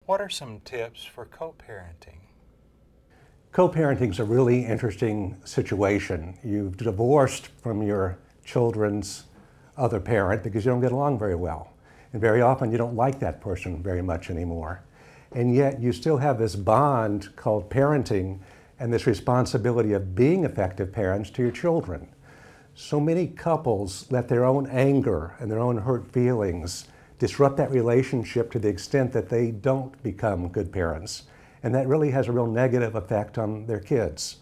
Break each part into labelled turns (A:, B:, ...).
A: What are some tips for co-parenting?
B: Co-parenting is a really interesting situation. You've divorced from your children's other parent because you don't get along very well. And very often you don't like that person very much anymore. And yet you still have this bond called parenting and this responsibility of being effective parents to your children. So many couples let their own anger and their own hurt feelings disrupt that relationship to the extent that they don't become good parents. And that really has a real negative effect on their kids.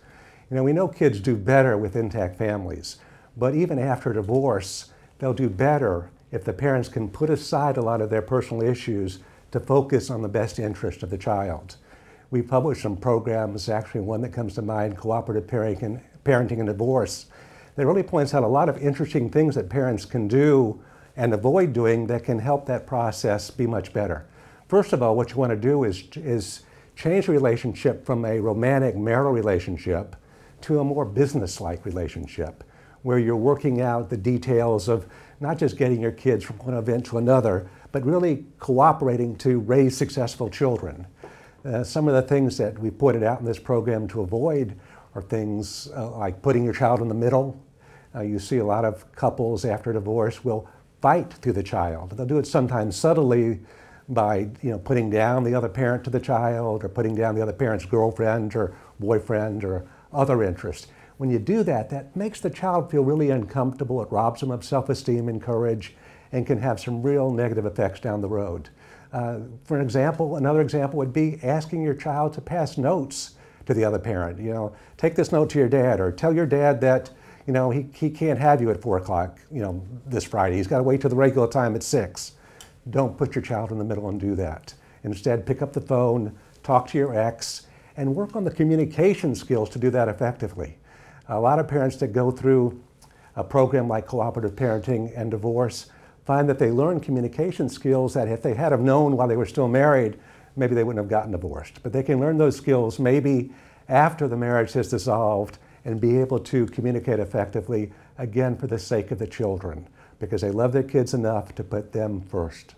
B: You know, we know kids do better with intact families, but even after divorce, they'll do better if the parents can put aside a lot of their personal issues to focus on the best interest of the child. We published some programs, actually one that comes to mind, Cooperative Parenting and Divorce, that really points out a lot of interesting things that parents can do and avoid doing that can help that process be much better. First of all, what you want to do is change the relationship from a romantic marital relationship to a more business-like relationship, where you're working out the details of not just getting your kids from one event to another, but really cooperating to raise successful children. Some of the things that we pointed out in this program to avoid are things like putting your child in the middle. You see a lot of couples after divorce will fight through the child. They'll do it sometimes subtly by putting down the other parent to the child, or putting down the other parent's girlfriend or boyfriend or other interest. When you do that, that makes the child feel really uncomfortable. It robs them of self-esteem and courage and can have some real negative effects down the road. For example, another example would be asking your child to pass notes to the other parent. Take this note to your dad, or tell your dad that he can't have you at 4 o'clock this Friday. He's got to wait till the regular time at 6. Don't put your child in the middle and do that. Instead, pick up the phone, talk to your ex, and work on the communication skills to do that effectively. A lot of parents that go through a program like Cooperative Parenting and Divorce find that they learn communication skills that if they had have known while they were still married, maybe they wouldn't have gotten divorced. But they can learn those skills maybe after the marriage has dissolved and be able to communicate effectively, again, for the sake of the children, because they love their kids enough to put them first.